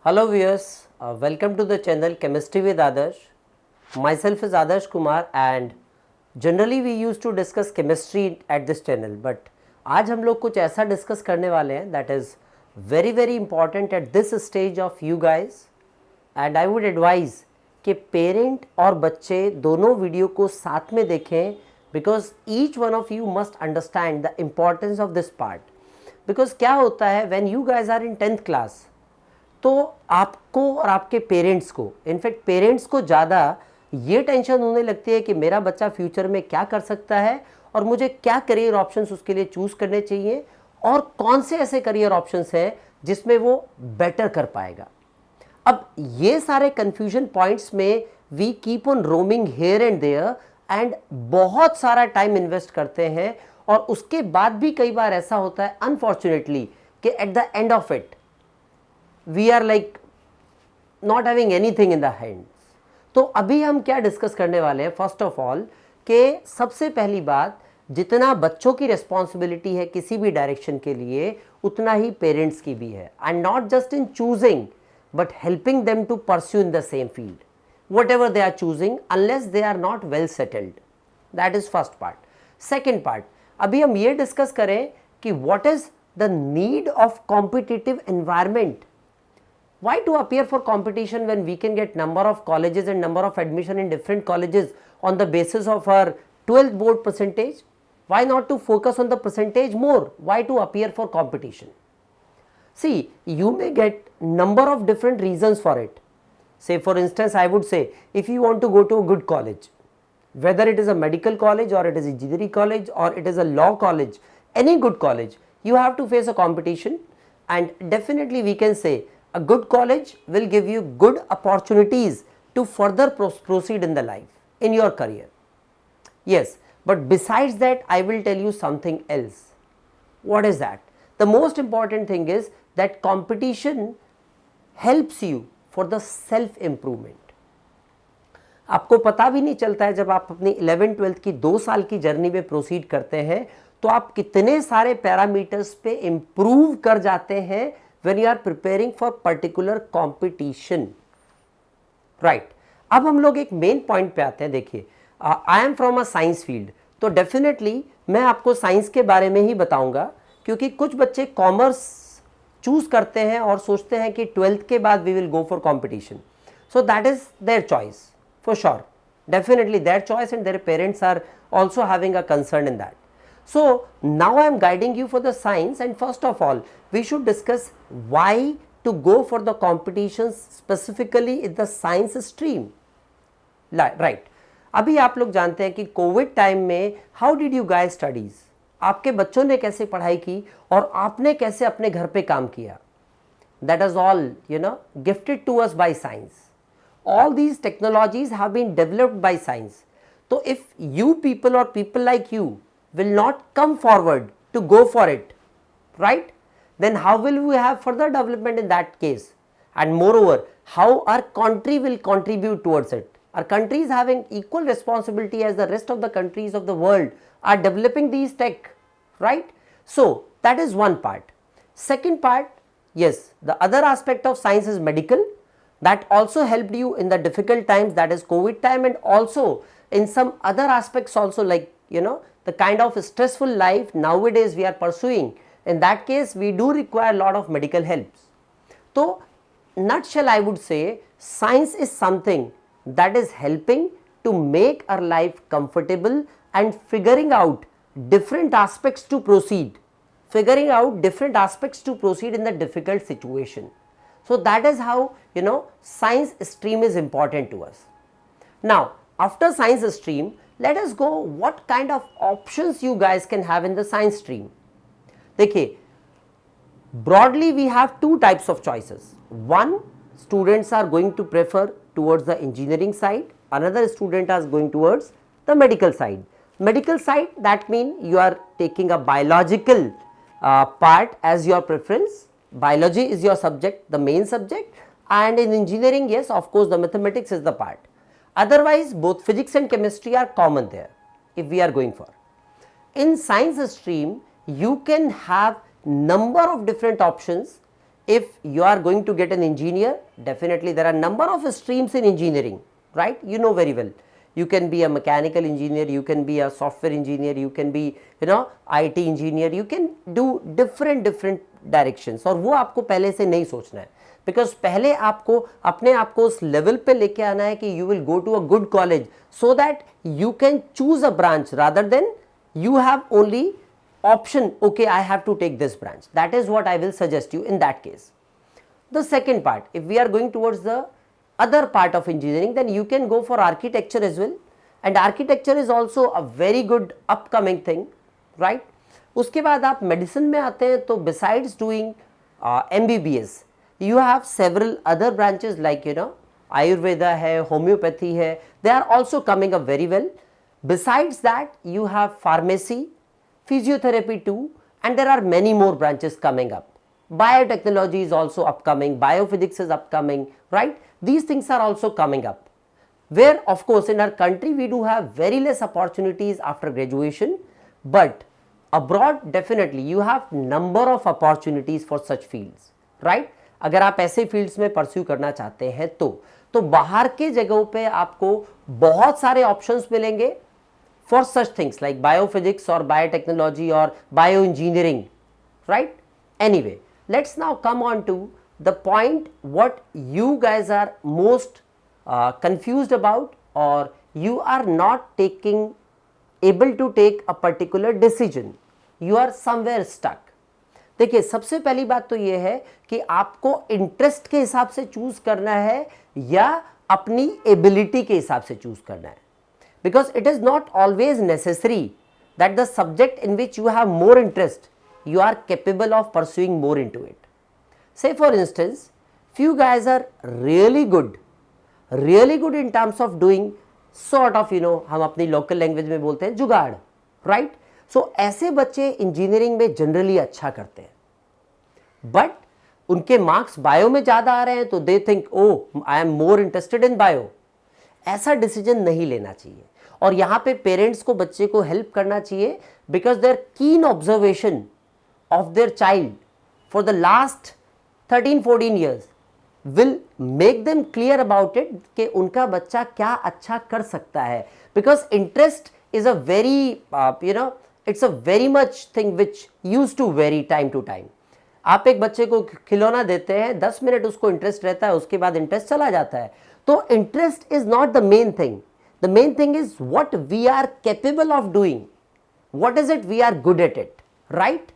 Hello viewers, welcome to the channel Chemistry with Adarsh. Myself is Adarsh Kumar and generally we used to discuss chemistry at this channel, but आज हम लोग कुछ ऐसा discuss करने वाले हैं that is very very important at this stage of you guys and I would advise कि parent और बच्चे दोनों वीडियो को साथ में देखें because each one of you must understand the importance of this part. Because क्या होता है when you guys are in 10th class, तो आपको और आपके पेरेंट्स को, इनफैक्ट पेरेंट्स को ज़्यादा ये टेंशन होने लगती है कि मेरा बच्चा फ्यूचर में क्या कर सकता है और मुझे क्या करियर ऑप्शंस उसके लिए चूज़ करने चाहिए और कौन से ऐसे करियर ऑप्शंस हैं जिसमें वो बेटर कर पाएगा. अब ये सारे कन्फ्यूजन पॉइंट्स में we keep on roaming here and there and बहुत सारा टाइम इन्वेस्ट करते हैं और उसके बाद भी कई बार ऐसा होता है अनफॉर्चुनेटली कि at the end of it we are like not having anything in the hands. तो अभी हम क्या डिस्कस करने वाले हैं, फर्स्ट ऑफ ऑल कि सबसे पहली बात, जितना बच्चों की रिस्पॉन्सिबिलिटी है किसी भी डायरेक्शन के लिए उतना ही पेरेंट्स की भी है, and not just in choosing but helping them to pursue in the same field whatever they are choosing unless they are not well settled. That is first part. Second part, अभी हम ये discuss करें कि what is the need of competitive environment. Why to appear for competition when we can get number of colleges and number of admission in different colleges on the basis of our 12th board percentage? Why not to focus on the percentage more? Why to appear for competition? See, you may get number of different reasons for it. Say for instance, I would say if you want to go to a good college, whether it is a medical college or it is a engineering college or it is a law college, any good college, you have to face a competition, and definitely we can say a good college will give you good opportunities to further proceed in the life, in your career. Yes, but besides that I will tell you something else. What is that? The most important thing is that competition helps you for the self improvement. आपको पता भी नहीं चलता है जब आप अपनी 11th 12th की 2 साल की जर्नी में प्रोसीड करते हैं तो आप कितने सारे पैरामीटर्स पे इम्प्रूव कर जाते हैं when you are preparing for particular competition, right? अब हम लोग एक मेन पॉइंट पे आते हैं. देखिए, I am from a science field, तो डेफिनेटली मैं आपको साइंस के बारे में ही बताऊंगा क्योंकि कुछ बच्चे कॉमर्स चूज करते हैं और सोचते हैं कि 12th के बाद we will go for competition. So that is their choice for sure, definitely their choice and their parents are also having a concern in that. So now I am guiding you for the science, and first of all we should discuss why to go for the competitions specifically in the science stream. Right. अभी आप लोग जानते हैं कि Covid time में how did you guys studies? आपके बच्चों ने कैसे पढ़ाई की और आपने कैसे अपने घर पे काम किया. That is all gifted to us by science. All these technologies have been developed by science. So if you people or people like you will not come forward to go for it, right, then how will we have further development in that case? And moreover, how our country will contribute towards it. Our country is having equal responsibility as the rest of the countries of the world are developing these tech, right? So that is one part. Second part, yes, the other aspect of science is medical. That also helped you in the difficult times, that is COVID time, and also in some other aspects also, like the kind of stressful life nowadays we are pursuing. In that case we do require a lot of medical helps. So nutshell I would say science is something that is helping to make our life comfortable and figuring out different aspects to proceed in the difficult situation. So that is how science stream is important to us. Now after science stream, let us go what kind of options you guys can have in the science stream. देखिए, broadly we have two types of choices. One, students are going to prefer towards the engineering side, another student is going towards the medical side. Medical side, that means you are taking a biological part as your preference. Biology is your subject, the main subject, and in engineering, yes, of course the mathematics is the part. Otherwise both physics and chemistry are common there if we are going for. In science stream you can have number of different options if you are going to get an engineer, definitely there are number of streams in engineering, right? You know very well. You can be a mechanical engineer, you can be a software engineer, you can be IT engineer, you can do different directions. और वो आपको पहले से नहीं सोचना है, because पहले आपको अपने आप को उस लेवल पे लेके आना है कि you will go to a good college so that you can choose a branch rather than you have only option, okay, I have to take this branch. That is what I will suggest you in that case. The second part, if we are going towards the other part of engineering, then you can go for architecture as well, and architecture is also a very good upcoming thing, right? उसके बाद आप medicine में आते हैं, तो besides doing MBBS, you have several other branches like Ayurveda है, homeopathy है, they are also coming up very well. Besides that, you have pharmacy, physiotherapy too, and there are many more branches coming up. Biotechnology is also upcoming, biophysics is upcoming, right? These things are also coming up, where of course in our country we do have very less opportunities after graduation, but abroad definitely you have number of opportunities for such fields, right? अगर आप ऐसे fields में pursue करना चाहते हैं तो बाहर के जगहों पे आपको बहुत सारे ऑप्शंस मिलेंगे for such things like biophysics or biotechnology or bioengineering, right? Anyway, let's now come on to the point what you guys are most confused about, or you are not able to take a particular decision, you are somewhere stuck. देखिए, सबसे पहली बात तो ये है कि आपको interest के हिसाब से चूज करना है या अपनी एबिलिटी के हिसाब से चूज करना है, because it is not always necessary that the subject in which you have more interest you are capable of pursuing more into it. Say for instance, few guys are really good in terms of doing sort of हम अपनी local language में बोलते हैं जुगाड़, right? So ऐसे बच्चे engineering में generally अच्छा करते हैं, बट उनके मार्क्स बायो में ज़्यादा आ रहे हैं तो they think oh I am more interested in bio. ऐसा डिसीजन नहीं लेना चाहिए, और यहाँ पे पेरेंट्स को बच्चे को हेल्प करना चाहिए, because their keen observation of their child for the last 13-14 years will make them clear about it कि उनका बच्चा क्या अच्छा कर सकता है, because interest is a very it's a very much thing which use to very time to time. आप एक बच्चे को खिलौना देते हैं, 10 मिनट उसको इंटरेस्ट रहता है, उसके बाद इंटरेस्ट चला जाता है. तो interest is not the main thing. The main thing is what we are capable of doing, what is it we are good at it, right?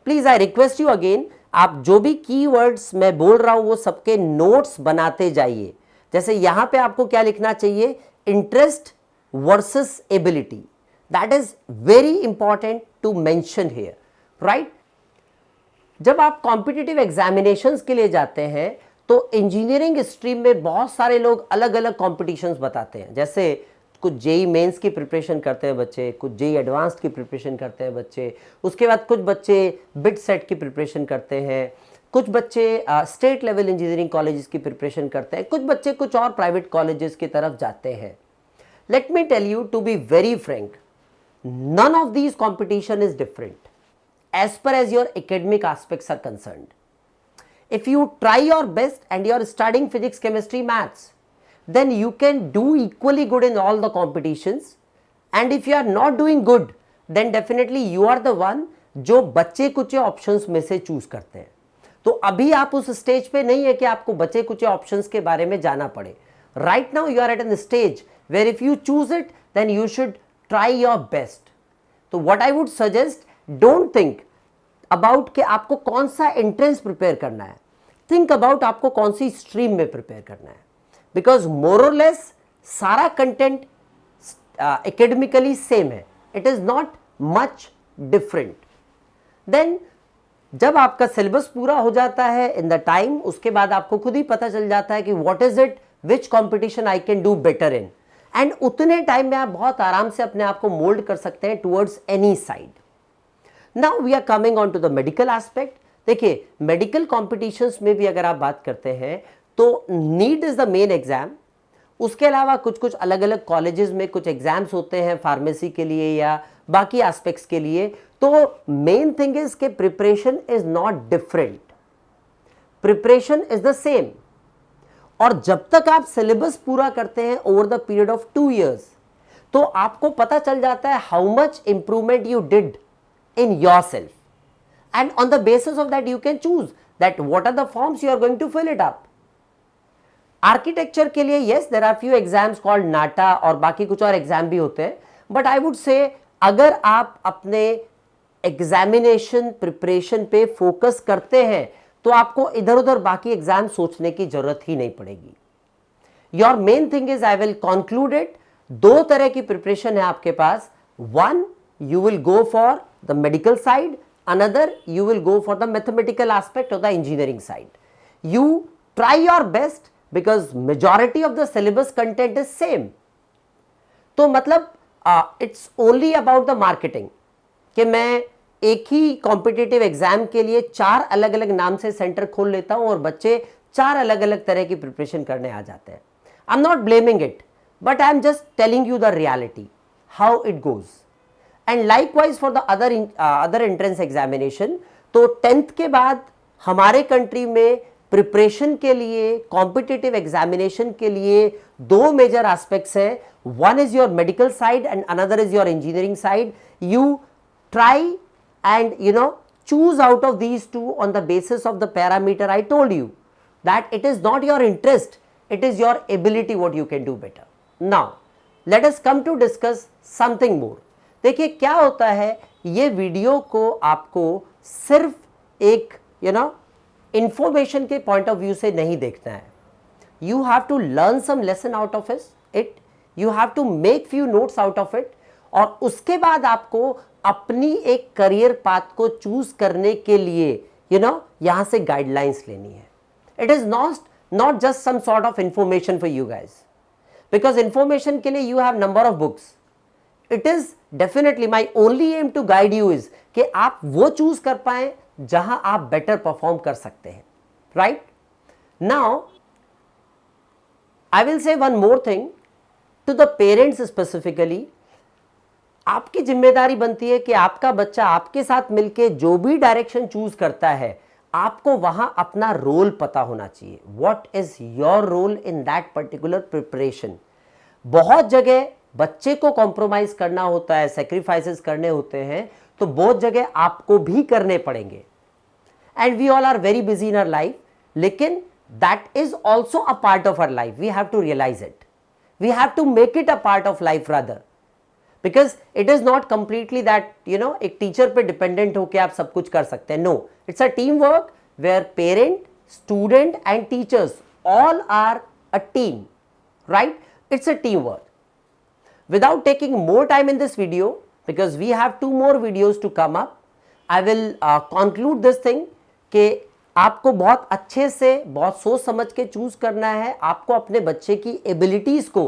Please I request you again, आप जो भी keywords मैं बोल रहा हूं वो सबके notes बनाते जाइए. जैसे यहां पे आपको क्या लिखना चाहिए, interest versus ability. That is very important to mention here, right? जब आप कॉम्पिटिटिव एग्जामिनेशंस के लिए जाते हैं तो इंजीनियरिंग स्ट्रीम में बहुत सारे लोग अलग अलग कॉम्पिटिशन्स बताते हैं. जैसे कुछ जेई मेंस की प्रिपरेशन करते हैं बच्चे, कुछ जेई एडवांस्ड की प्रिपरेशन करते हैं बच्चे, उसके बाद कुछ बच्चे बिट सेट की प्रिपरेशन करते हैं, कुछ बच्चे स्टेट लेवल इंजीनियरिंग कॉलेजेस की प्रिपरेशन करते हैं, कुछ बच्चे कुछ और प्राइवेट कॉलेजेस की तरफ जाते हैं. Let me tell you, to be very frank, none of these competition is different as per as your academic aspects are concerned. If you try your best and you are studying physics, chemistry, maths, then you can do equally good in all the competitions. And if you are not doing good, then definitely you are the one जो बच्चे कुछ options में से choose करते हैं. तो अभी आप उस स्टेज पे नहीं है कि आपको बच्चे कुछ ऑप्शंस के बारे में जाना पड़े. Right now you are at an stage where if you choose it then you should try your best. तो what I would suggest, don't think about कि आपको कौन सा एंट्रेंस प्रिपेयर करना है, think about आपको कौन सी स्ट्रीम में प्रिपेयर करना है, because more or less सारा कंटेंट एकेडमिकली सेम है, it is not much different. Then जब आपका सिलेबस पूरा हो जाता है इन द टाइम, उसके बाद आपको खुद ही पता चल जाता है कि what is it, which competition I can do better in. And उतने टाइम में आप बहुत आराम से अपने आप को मोल्ड कर सकते हैं towards any side. Now we are coming on to the medical aspect. देखिए, मेडिकल कॉम्पिटिशन्स में भी अगर आप बात करते हैं तो NEET is the main exam. उसके अलावा कुछ कुछ अलग अलग कॉलेजेस में कुछ एग्जाम्स होते हैं फार्मेसी के लिए या बाकी एस्पेक्ट्स के लिए. तो मेन थिंग इज के preparation is not different. Preparation is the same. और जब तक आप सिलेबस पूरा करते हैं over the period of 2 years, तो आपको पता चल जाता है how much improvement you did in your self, and on the basis of that you can choose that what are the forms you are going to fill it up. Architecture के लिए yes there are few exams called नाटा और बाकी कुछ और exam भी होते हैं, but I would say अगर आप अपने एग्जामिनेशन प्रिपरेशन पे फोकस करते हैं तो आपको इधर उधर बाकी एग्जाम सोचने की जरूरत ही नहीं पड़ेगी। Your main thing is, I will conclude it, 2 तरह की प्रिपरेशन है आपके पास। One, you will go for the medical side, another you will go for the mathematical aspect of the engineering side. You try your best because majority of the syllabus content is same. तो मतलब it's only about the marketing कि मैं एक ही competitive exam के लिए 4 अलग अलग नाम से सेंटर खोल लेता हूं और बच्चे 4 अलग अलग तरह की प्रिपरेशन करने आ जाते हैं। I am not blaming it, but I am just telling you the reality, how it goes. And likewise for the other entrance examination, तो 10th के बाद हमारे कंट्री में प्रिपरेशन के लिए, कॉम्पिटिटिव एग्जामिनेशन के लिए 2 मेजर एस्पेक्ट्स है। One is your medical side and another is your engineering side. You try and choose out of these two on the basis of the parameter I told you, that it is not your interest, it is your ability what you can do better. Now let us come to discuss something more. देखिए क्या होता है, ये video को आपको सिर्फ एक information के पॉइंट ऑफ व्यू से नहीं देखना है। You have to learn some lesson out of it, you have to make few notes out of it, और उसके बाद आपको अपनी एक करियर पाथ को चूज करने के लिए यहां से गाइडलाइंस लेनी है। It is not just some sort of information for you guys, because information के लिए you have number of books. It is definitely my only aim to guide you is कि आप वो चूज कर पाए जहां आप बेटर परफॉर्म कर सकते हैं, right? Now I will say one more thing to the parents specifically. आपकी जिम्मेदारी बनती है कि आपका बच्चा आपके साथ मिलके जो भी डायरेक्शन चूज करता है, आपको वहां अपना रोल पता होना चाहिए। What is your role in that particular preparation? बहुत जगह बच्चे को कॉम्प्रोमाइज करना होता है, सेक्रीफाइसेस करने होते हैं, तो बहुत जगह आपको भी करने पड़ेंगे। And we all are very busy in our life, लेकिन that is also a part of our life. We have to realise it, we have to make it a part of life rather, because it is not completely that एक teacher पे dependent होकर आप सब कुछ कर सकते हैं। No, it's a team work where parent, student and teachers all are a team, right? It's a teamwork. Without taking more time in this video, because we have 2 more videos to come up, I will conclude this thing कि आपको बहुत अच्छे से, बहुत सोच समझ के choose करना है। आपको अपने बच्चे की एबिलिटीज को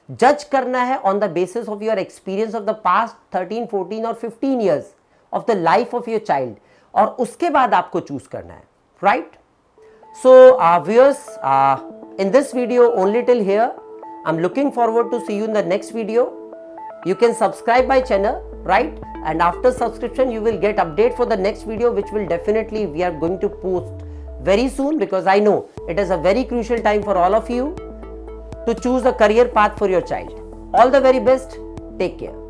जज करना है on the basis of your experience of the past 13, 14 और 15 years of the life of your child, और उसके बाद आपको चूज करना है, right? So viewers, in this video only till here. I'm looking forward to see you in the next video. You can subscribe my channel, right? And after subscription, you will get update for the next video, which will definitely we are going to post very soon, because I know it is a very crucial time for all of you to choose a career path for your child. All the very best. Take care.